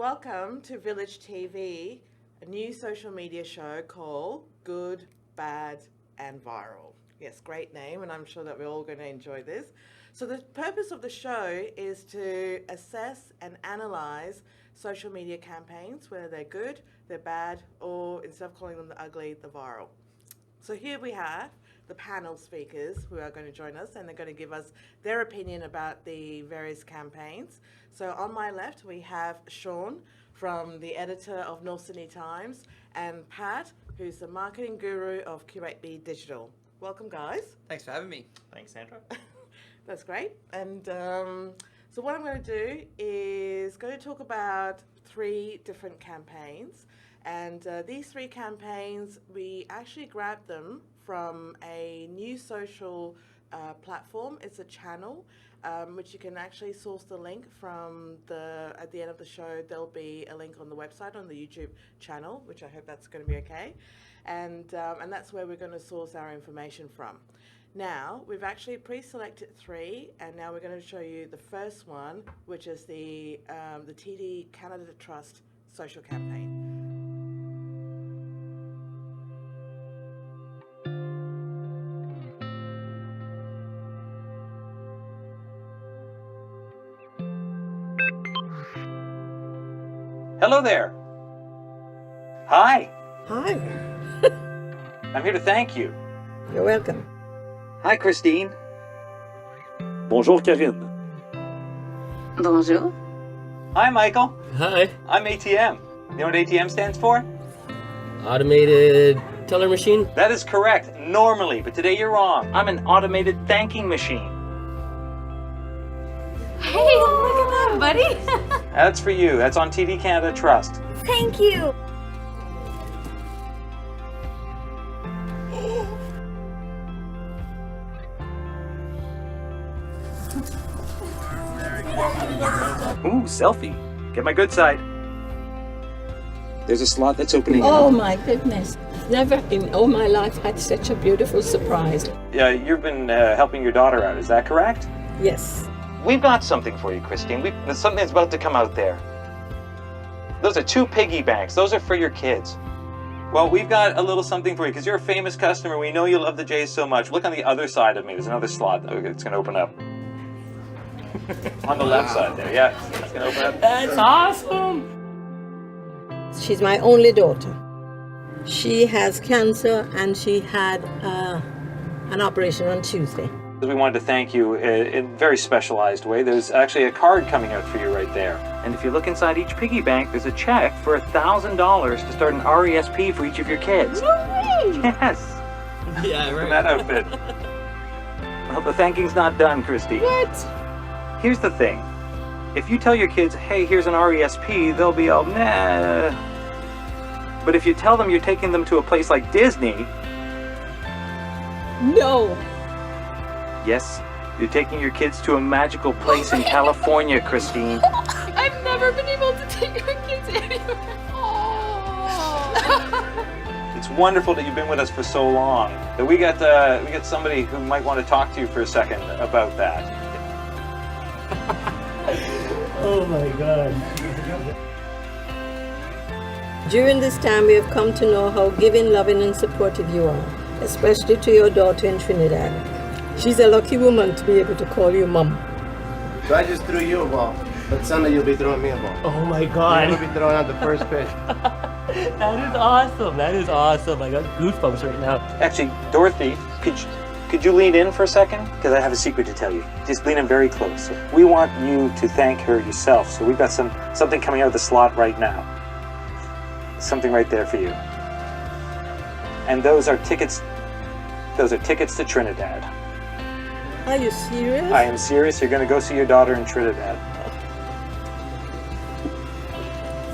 Welcome to Village TV, a new social media show called Good, Bad and Viral. Yes, great name, and I'm sure that we're all going to enjoy this. So the purpose of the show is to assess and analyze social media campaigns, whether they're good, they're bad, or instead of calling them the ugly, the viral. So here we have the panel speakers who are going to join us, and they're going to give us their opinion about the various campaigns. So on my left, we have Sean from the editor of North Sydney Times, and Pat, who's the marketing guru of Curate Bee Digital. Welcome, guys. Thanks for having me. Thanks, Sandra. That's great. And so what I'm going to do is going to talk about 3 different campaigns. And these 3 campaigns, we actually grabbed them from a new social platform. It's a channel which you can actually source the link from. At the end of the show, there'll be a link on the website, on the YouTube channel, which I hope that's going to be okay. And that's where we're going to source our information from. Now, we've actually pre-selected 3, and now we're going to show you the first one, which is the TD Canada Trust social campaign. Hello there. Hi. Hi. I'm here to thank you. You're welcome. Hi, Christine. Bonjour, Karine. Bonjour. Hi, Michael. Hi. I'm ATM. You know what ATM stands for? Automated teller machine? That is correct, normally, but today you're wrong. I'm an automated thanking machine. Hey, look at that, buddy. That's for you. That's on TD Canada Trust. Thank you. Ooh, selfie. Get my good side. There's a slot that's opening. Oh my goodness. Never in all my life had such a beautiful surprise. Yeah, you've been helping your daughter out, is that correct? Yes. We've got something for you, Christine. There's something that's about to come out there. Those are 2 piggy banks. Those are for your kids. Well, we've got a little something for you because you're a famous customer. We know you love the Jays so much. Look on the other side of me. There's another slot. It's going to open up. On the left side there. Yeah, it's going to open up. That's awesome! She's my only daughter. She has cancer and she had an operation on Tuesday. We wanted to thank you in a very specialized way. There's actually a card coming out for you right there. And if you look inside each piggy bank, there's a check for $1,000 to start an RESP for each of your kids. Yes. Yeah, right. That outfit. Well, the thanking's not done, Christy. What? Here's the thing. If you tell your kids, hey, here's an RESP, they'll be all, nah. But if you tell them you're taking them to a place like Disney, No. yes, you're taking your kids to a magical place in California, Christine. I've never been able to take my kids anywhere. It's wonderful that you've been with us for so long. That we got somebody who might want to talk to you for a second about that. Oh my god. During this time, we have come to know how giving, loving, and supportive you are, especially to your daughter in Trinidad. She's a lucky woman to be able to call you mom. So I just threw you a ball, but Sunday you'll be throwing me a ball. Oh my You're god. gonna be throwing out the first pitch. That is awesome. That is awesome. I got goosebumps right now. Actually, Dorothy, could you lean in for a second? Because I have a secret to tell you. Just lean in very close. We want you to thank her yourself. So we've got something coming out of the slot right now. Something right there for you. And those are tickets. Those are tickets to Trinidad. Are you serious? I am serious. You're going to go see your daughter in Trinidad.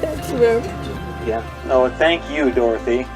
Thank you very much. Yeah. Oh, thank you, Dorothy.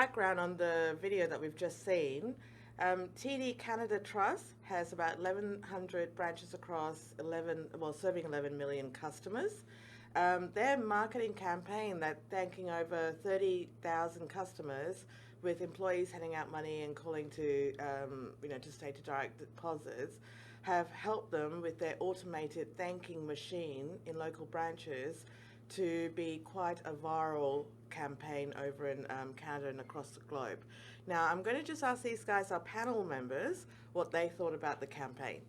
background on the video that we've just seen, TD Canada Trust has about 1,100 branches across serving 11 million customers. Their marketing campaign that thanking over 30,000 customers with employees handing out money and calling to, to stay to direct deposits, have helped them with their automated thanking machine in local branches to be quite a viral campaign over in Canada and across the globe. Now, I'm going to just ask these guys, our panel members, what they thought about the campaign.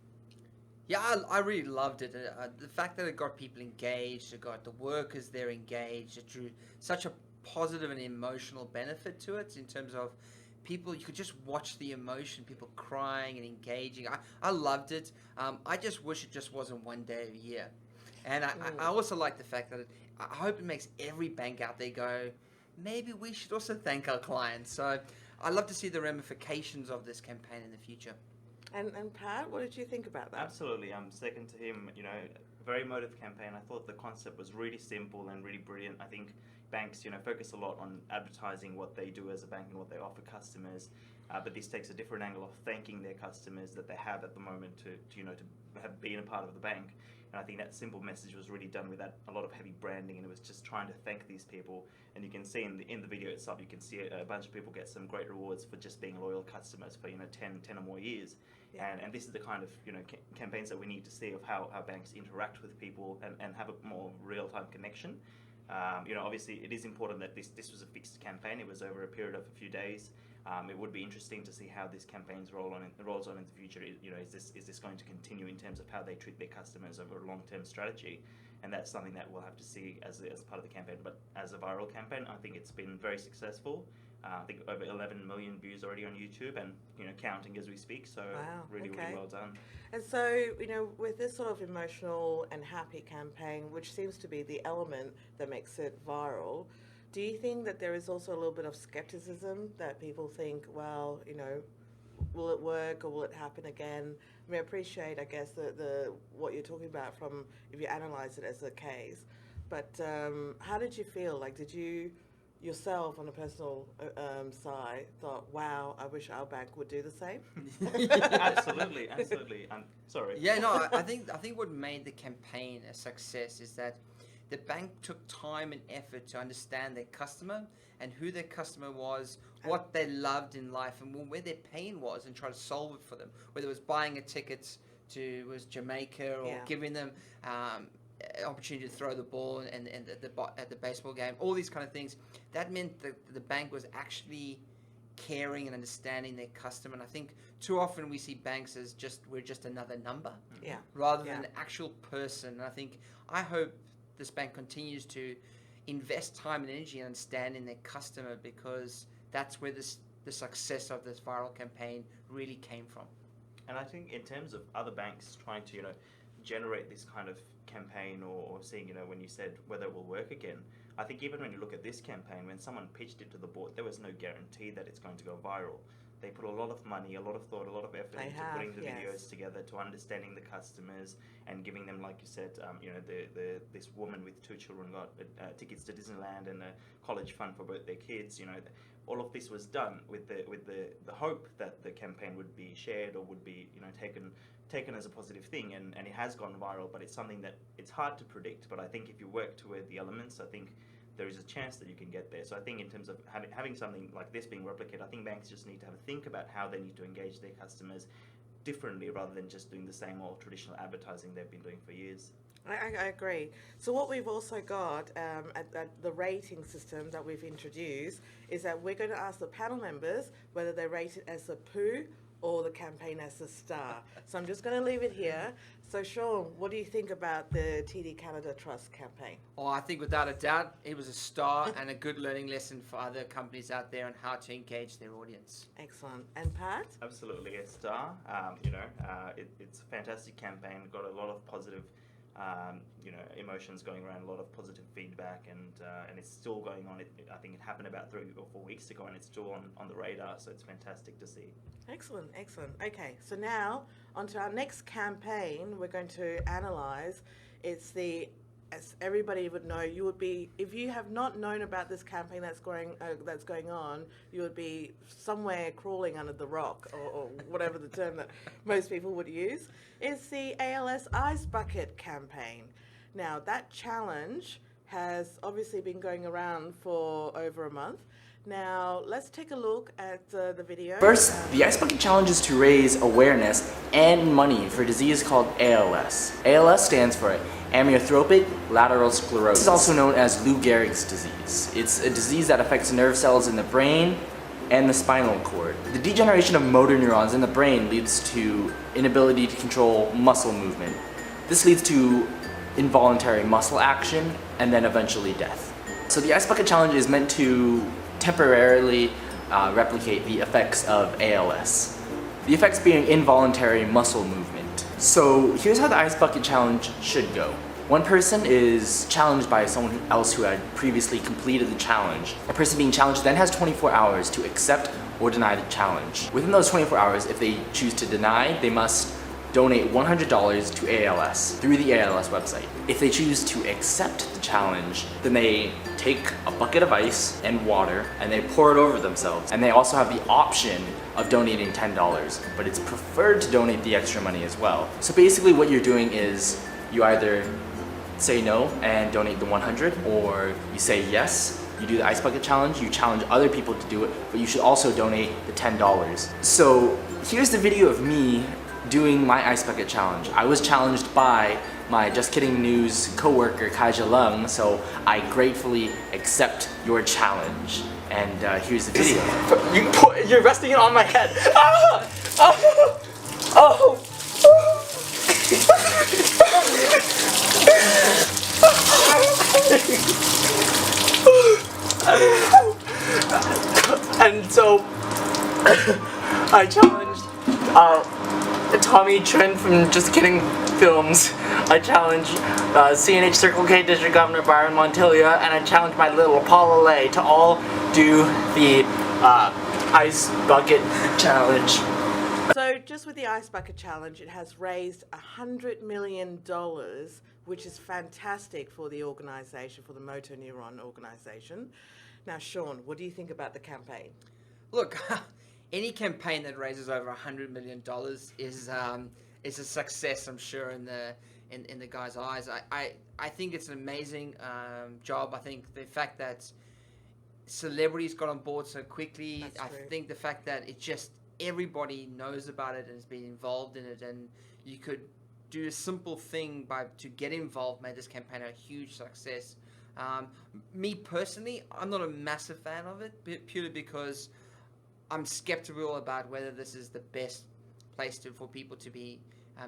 Yeah, I really loved it. The fact that it got people engaged, it got the workers there engaged, it drew such a positive and emotional benefit to it in terms of people. You could just watch the emotion, people crying and engaging. I loved it. I just wish it just wasn't one day a year. And I also like the fact that I hope it makes every bank out there go, maybe we should also thank our clients. So I love to see the ramifications of this campaign in the future. And Pat, what did you think about that? Absolutely, I'm second to him. Very emotive campaign. I thought the concept was really simple and really brilliant. I think banks, focus a lot on advertising what they do as a bank and what they offer customers. But this takes a different angle of thanking their customers that they have at the moment to have been a part of the bank. And I think that simple message was really done without a lot of heavy branding, and it was just trying to thank these people. And you can see in the video itself, you can see a bunch of people get some great rewards for just being loyal customers for 10 or more years. Yeah. And this is the kind of campaigns that we need to see of how banks interact with people and have a more real-time connection. Obviously it is important that this was a fixed campaign. It was over a period of a few days. It would be interesting to see how this campaign rolls on in the future. Is this going to continue in terms of how they treat their customers over a long-term strategy? And that's something that we'll have to see as part of the campaign. But as a viral campaign, I think it's been very successful. I think over 11 million views already on YouTube, and counting as we speak. So wow, really well done. And so with this sort of emotional and happy campaign, which seems to be the element that makes it viral, do you think that there is also a little bit of skepticism that people think, well, will it work or will it happen again? I mean, I appreciate, I guess, the what you're talking about from if you analyze it as a case. But how did you feel? Like, did you yourself on a personal side thought, wow, I wish our bank would do the same? Absolutely. I'm sorry. Yeah, no, I think what made the campaign a success is that the bank took time and effort to understand their customer and who their customer was, what they loved in life, and where their pain was, and try to solve it for them. Whether it was buying a ticket to Jamaica or giving them opportunity to throw the ball and at the baseball game, all these kind of things. That meant that the bank was actually caring and understanding their customer. And I think too often we see banks as we're just another number, rather than an actual person. And I hope this bank continues to invest time and energy in understanding their customer, because that's where the success of this viral campaign really came from. And I think in terms of other banks trying to generate this kind of campaign or seeing when you said whether it will work again, I think even when you look at this campaign, when someone pitched it to the board, there was no guarantee that it's going to go viral. They put a lot of money, a lot of thought, a lot of effort into putting the videos together, to understanding the customers and giving them, like you said, this woman with 2 children got tickets to Disneyland and a college fund for both their kids. All of this was done with the hope that the campaign would be shared or would be taken as a positive thing, and it has gone viral. But it's something that it's hard to predict. But I think if you work toward the elements, I think there is a chance that you can get there. So I think in terms of having something like this being replicated, I think banks just need to have a think about how they need to engage their customers differently, rather than just doing the same old traditional advertising they've been doing for years. I agree. So what we've also got at the rating system that we've introduced is that we're going to ask the panel members whether they rate it as a poo or the campaign as a star. So I'm just going to leave it here. So Sean, what do you think about the TD Canada Trust campaign? Oh, I think without a doubt, it was a star and a good learning lesson for other companies out there on how to engage their audience. Excellent. And Pat? Absolutely a star. It's a fantastic campaign. Got a lot of positive emotions going around, a lot of positive feedback, and it's still going on. I think it happened about 3 or 4 weeks ago, and it's still on the radar, so it's fantastic to see. Excellent. Okay, so now on to our next campaign we're going to analyse. It's the as everybody would know, you would be, if you have not known about this campaign that's going on, you would be somewhere crawling under the rock, or whatever the term that most people would use. It's the ALS Ice Bucket campaign. Now, that challenge has obviously been going around for over a month. Now, let's take a look at the video. First, the Ice Bucket Challenge is to raise awareness and money for a disease called ALS. ALS stands for amyotrophic lateral sclerosis. It's also known as Lou Gehrig's disease. It's a disease that affects nerve cells in the brain and the spinal cord. The degeneration of motor neurons in the brain leads to inability to control muscle movement. This leads to involuntary muscle action and then eventually death. So the Ice Bucket Challenge is meant to temporarily replicate the effects of ALS. The effects being involuntary muscle movement. So here's how the Ice Bucket Challenge should go. One person is challenged by someone else who had previously completed the challenge. The person being challenged then has 24 hours to accept or deny the challenge. Within those 24 hours, if they choose to deny, they must donate $100 to ALS through the ALS website. If they choose to accept the challenge, then they take a bucket of ice and water and they pour it over themselves. And they also have the option of donating $10, but it's preferred to donate the extra money as well. So basically what you're doing is you either say no and donate the 100, or you say yes, you do the Ice Bucket Challenge, you challenge other people to do it, but you should also donate the $10. So here's the video of me doing my Ice Bucket Challenge. I was challenged by my Just Kidding News co-worker Kaija Lung, so I gratefully accept your challenge. And here's the video. You're resting it on my head. Ah! Oh! Oh! And so I challenged Tommy Trent from Just Kidding Films. I challenge CNH Circle K District Governor Byron Montilia, and I challenge my little Paula Lay to all do the Ice Bucket Challenge. So just with the Ice Bucket Challenge, it has raised $100 million, which is fantastic for the organisation, for the motor neuron organisation. Now, Sean, what do you think about the campaign? Look, any campaign that raises over $100 million is a success, I'm sure, in the guy's eyes. I think it's an amazing job. I think the fact that celebrities got on board so quickly. I think the fact that it just everybody knows about it and has been involved in it, and you could do a simple thing to get involved made this campaign a huge success. Me personally, I'm not a massive fan of it, purely because I'm skeptical about whether this is the best place for people to be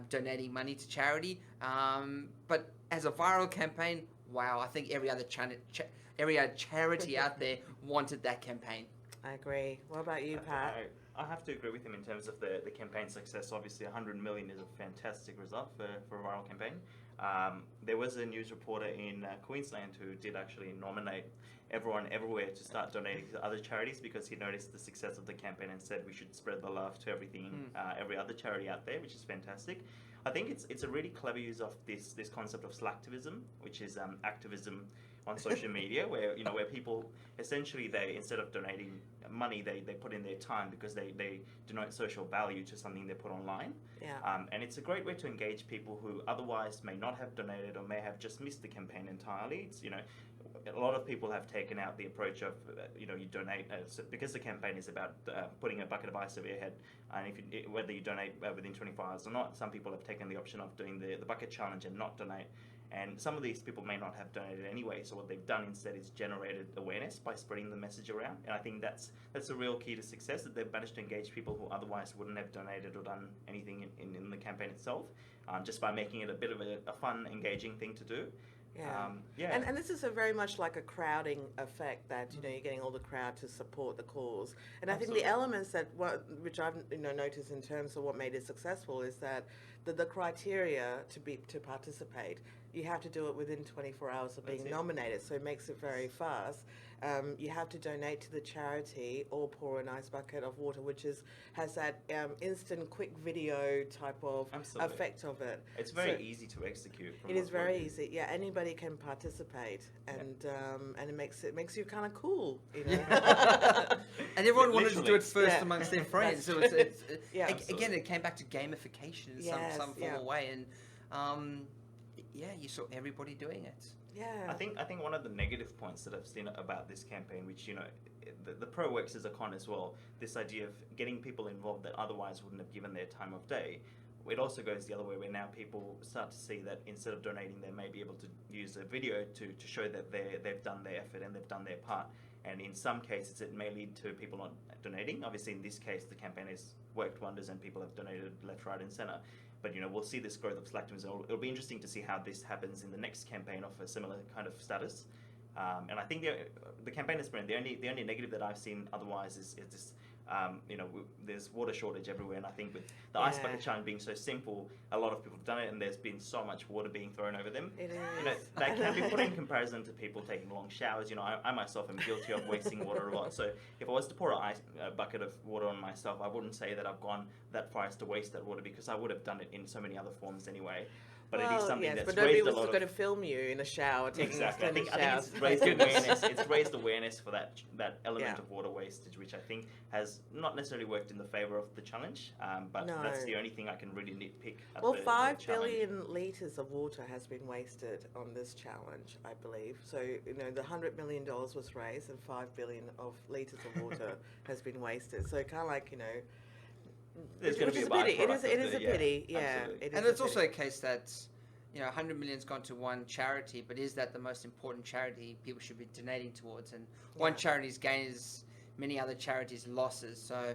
donating money to charity. But as a viral campaign, wow, I think every other charity out there wanted that campaign. I agree. What about you, Pat? I have to agree with him in terms of the campaign success. Obviously, 100 million is a fantastic result for a viral campaign. There was a news reporter in Queensland who did actually nominate everyone everywhere to start donating to other charities, because he noticed the success of the campaign and said we should spread the love to every other charity out there, which is fantastic. I think it's a really clever use of this concept of slacktivism, which is activism on social media, where people essentially, they, instead of donating money, they put in their time, because they denote social value to something they put online. Yeah. And it's a great way to engage people who otherwise may not have donated or may have just missed the campaign entirely. It's, a lot of people have taken out the approach of, you donate, because the campaign is about putting a bucket of ice over your head, and whether you donate within 24 hours or not, some people have taken the option of doing the bucket challenge and not donate. And some of these people may not have donated anyway, so what they've done instead is generated awareness by spreading the message around. And I think that's a real key to success, that they've managed to engage people who otherwise wouldn't have donated or done anything in the campaign itself, just by making it a bit of a fun, engaging thing to do. Yeah. And this is very much like a crowding effect, that you're getting all the crowd to support the cause. And I think the elements which I've noticed in terms of what made it successful is that the criteria to participate. You have to do it within 24 hours of being nominated, so it makes it very fast. You have to donate to the charity or pour an ice bucket of water, which has that instant, quick video type of effect of it. It's very easy to execute. It is very easy. Yeah, anybody can participate, and it makes you kind of cool, you know. And everyone wanted to do it first Yeah. amongst their friends. So again, it came back to gamification in some form or way, and you saw everybody doing it. Yeah. I think one of the negative points that I've seen about this campaign, which the pro works as a con as well, this idea of getting people involved that otherwise wouldn't have given their time of day. It also goes the other way, where now people start to see that instead of donating, they may be able to use a video to show that they've done their effort and they've done their part. And in some cases, it may lead to people not donating. Obviously, in this case, the campaign has worked wonders and people have donated left, right, and centre. But we'll see this growth of Slacktivism. It'll be interesting to see how this happens in the next campaign of a similar kind of status. And I think the campaign is brilliant. The only negative that I've seen otherwise is just there's water shortage everywhere. And I think with the ice bucket challenge being so simple, a lot of people have done it, and there's been so much water being thrown over them. It is. That can be put in comparison to people taking long showers. I myself am guilty of wasting water a lot. So if I was to pour a bucket of water on myself, I wouldn't say that I've gone that far as to waste that water, because I would have done it in so many other forms anyway. But it is something that's raised a lot of... going to film you in a shower. Exactly. I think it's raised awareness. It's raised awareness for that element of water wastage, which I think has not necessarily worked in the favour of the challenge. But that's the only thing I can really nitpick at the 5 challenge. billion litres of water has been wasted on this challenge, I believe. So, the $100 million was raised and 5 billion of litres of water has been wasted. So kind of like, there's going to be a pity. It byproduct is a pity. Yeah. And it's also a case that 100 million's gone to one charity, but is that the most important charity people should be donating towards? And one charity's gain is many other charities' losses. So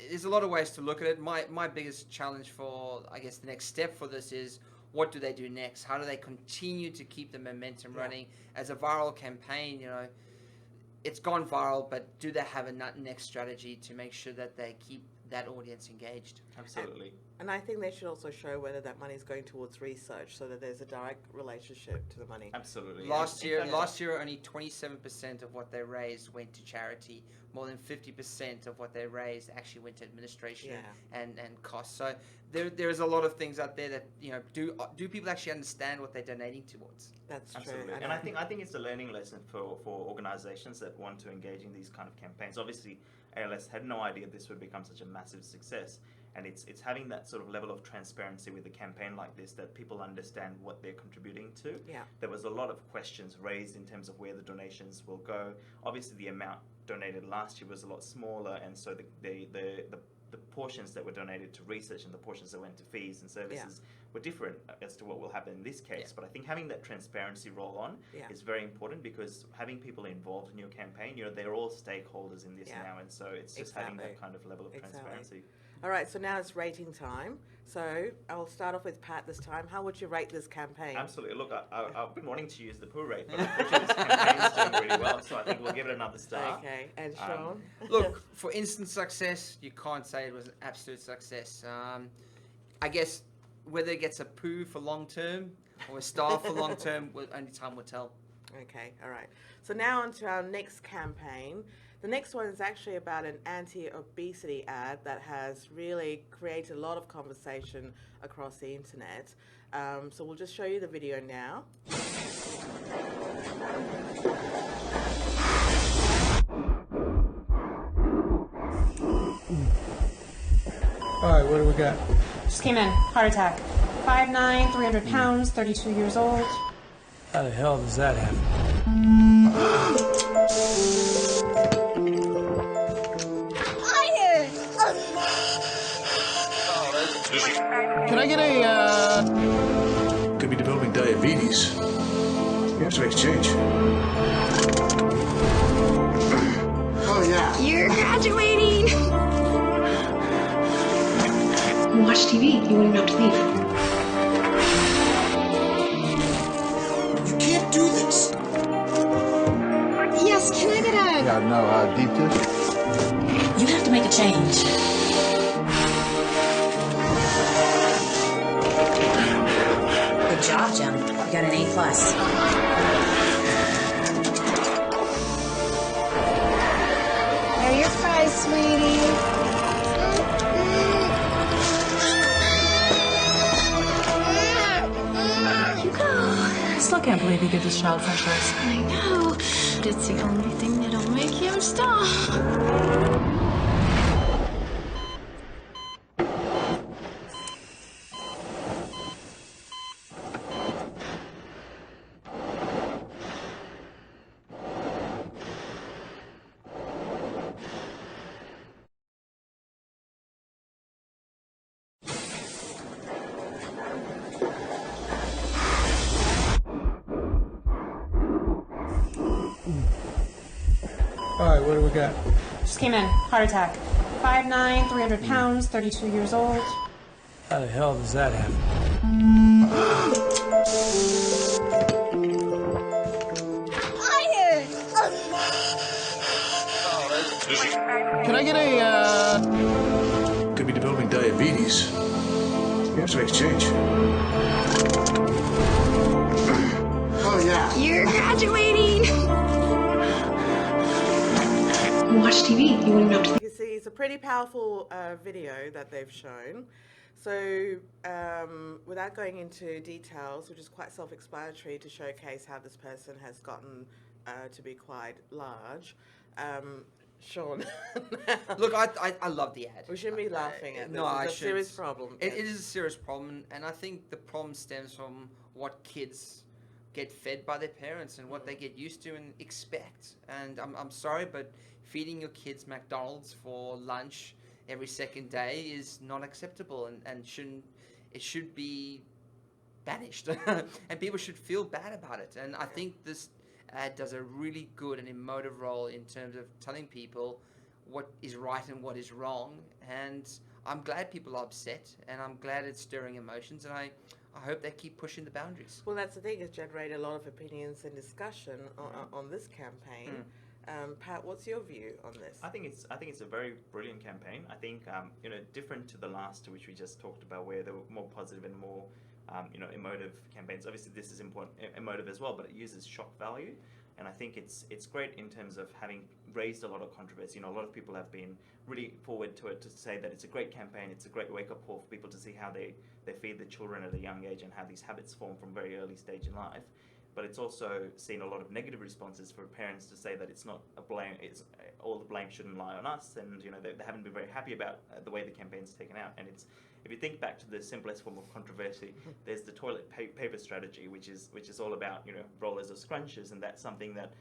there's a lot of ways to look at it. My biggest challenge for, I guess, the next step for this is, what do they do next? How do they continue to keep the momentum running? As a viral campaign, it's gone viral, but do they have a next strategy to make sure that they keep that audience engaged? Absolutely. And I think they should also show whether that money is going towards research, so that there's a direct relationship to the money. Absolutely. Last year, only 27% of what they raised went to charity. More than 50% of what they raised actually went to administration and costs. So there is a lot of things out there that do people actually understand what they're donating towards? That's Absolutely. true. And I think it's a learning lesson for organisations that want to engage in these kind of campaigns. Obviously, ALS had no idea this would become such a massive success, and it's having that sort of level of transparency with a campaign like this, that people understand what they're contributing to. Yeah. There was a lot of questions raised in terms of where the donations will go. Obviously, the amount donated last year was a lot smaller, and so the portions that were donated to research and the portions that went to fees and services were different as to what will happen in this case. But I think having that transparency roll on is very important, because having people involved in your campaign, they're all stakeholders in this now, and so it's just having that kind of level of transparency. All right, so now it's rating time. So I'll start off with Pat this time. How would you rate this campaign? Absolutely. Look, I've been wanting to use the poo rate, but unfortunately this campaign's doing really well, so I think we'll give it another star. Okay, and Sean? Look, for instant success, you can't say it was an absolute success. I guess whether it gets a poo for long term or a star for long term, only time will tell. Okay, all right. So now on to our next campaign. The next one is actually about an anti-obesity ad that has really created a lot of conversation across the internet. So we'll just show you the video now. All right, what do we got? Just came in. Heart attack. 5'9", 300 pounds, 32 years old. How the hell does that happen? Can I get a, Could be developing diabetes. You have to make a change. Oh, yeah. You're graduating! You watch TV. You wouldn't know to leave. You can't do this. Yes, can I get a... Yeah, no, deep dish. You have to make a change. You got an A+. There are your fries, sweetie. I still can't believe you give this child french fries. I know. But it's the only thing that'll make him stop. All right, what do we got? Just came in. Heart attack. 5'9", 300 pounds, 32 years old. How the hell does that happen? Can I get a, Could be developing diabetes. You have to exchange. Oh, yeah. You're graduating. Watch TV. You wouldn't have to. You see, it's a pretty powerful video that they've shown. So without going into details, which is quite self-explanatory to showcase how this person has gotten to be quite large, Sean. Look, I love the ad. We shouldn't be laughing at this. No, I It's a shouldn't. serious problem. It is a serious problem, and I think the problem stems from what kids get fed by their parents and what they get used to and expect. And I'm sorry, but feeding your kids McDonald's for lunch every second day is not acceptable and should be banished. And people should feel bad about it. And I think this ad does a really good and emotive role in terms of telling people what is right and what is wrong. And I'm glad people are upset, and I'm glad it's stirring emotions, and I hope they keep pushing the boundaries. Well, that's the thing. It's generated a lot of opinions and discussion on this campaign. Pat, what's your view on this? I think it's a very brilliant campaign. I think different to the last two, which we just talked about, where they were more positive and more emotive campaigns. Obviously, this is important, emotive as well, but it uses shock value, and I think it's great in terms of having raised a lot of controversy. A lot of people have been really forward to it to say that it's a great campaign. It's a great wake-up call for people to see how they feed the children at a young age and how these habits form from very early stage in life. But it's also seen a lot of negative responses for parents to say that it's not a blame, it's all the blame shouldn't lie on us, and they haven't been very happy about the way the campaign's taken out. And it's, if you think back to the simplest form of controversy, there's the toilet paper strategy, which is all about rollers or scrunches, and that's something that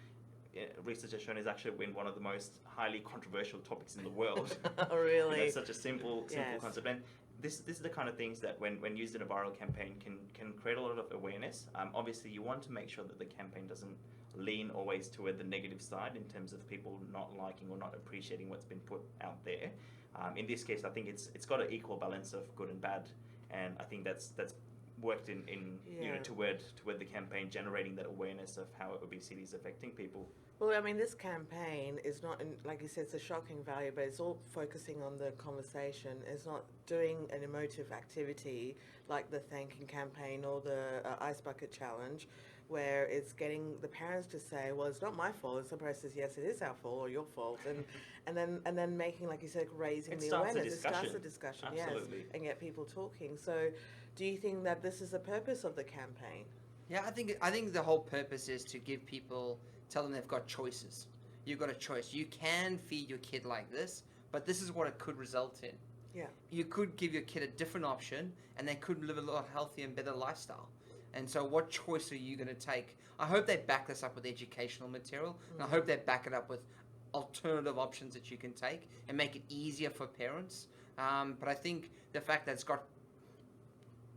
research has shown is actually been one of the most highly controversial topics in the world. Oh, really? It's such a simple concept. And this is the kind of things that when used in a viral campaign can create a lot of awareness. Obviously, you want to make sure that the campaign doesn't lean always toward the negative side in terms of people not liking or not appreciating what's been put out there. In this case, I think it's got an equal balance of good and bad, and I think that's worked in toward the campaign generating that awareness of how obesity is affecting people. Well, I mean, this campaign is not, like you said, it's a shocking value, but it's all focusing on the conversation. It's not doing an emotive activity like the thanking campaign or the ice bucket challenge, where it's getting the parents to say, well, it's not my fault. And some parents says, yes, it is our fault or your fault. And then making, like you said, raising the awareness. It starts the discussion, Absolutely. yes, and get people talking. So do you think that this is the purpose of the campaign? Yeah, I think the whole purpose is to give people, tell them they've got choices. You've got a choice. You can feed your kid like this, but this is what it could result in. Yeah. You could give your kid a different option, and they could live a lot healthier and better lifestyle. And so what choice are you going to take? I hope they back this up with educational material, and I hope they back it up with alternative options that you can take and make it easier for parents. But I think the fact that it's got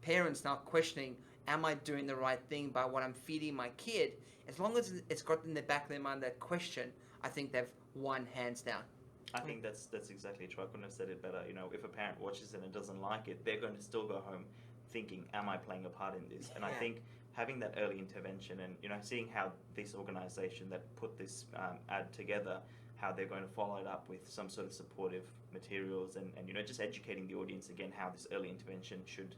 parents now questioning, am I doing the right thing by what I'm feeding my kid? As long as it's got in the back of their mind that question, I think they've won hands down. I think that's exactly true. I couldn't have said it better. If a parent watches it and doesn't like it, they're going to still go home thinking, am I playing a part in this? And I think having that early intervention and seeing how this organization that put this ad together, how they're going to follow it up with some sort of supportive materials and just educating the audience again how this early intervention should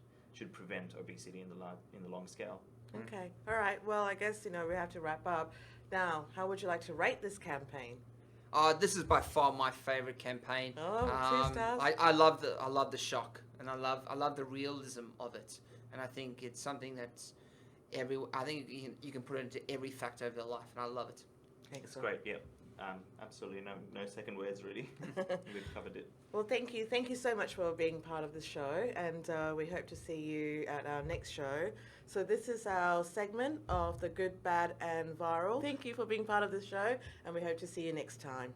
prevent obesity in the long scale. Okay. All right. Well, I guess, we have to wrap up. Now, how would you like to rate this campaign? This is by far my favorite campaign. Oh, 2 stars. I love the shock, and I love the realism of it, and I think it's something that's I think you can put it into every factor of their life, and I love it. It's great. Yeah. Absolutely no second words really. We've covered it. Well, thank you so much for being part of the show, and we hope to see you at our next show. So this is our segment of the good, bad, and viral. Thank you for being part of the show, and we hope to see you next time.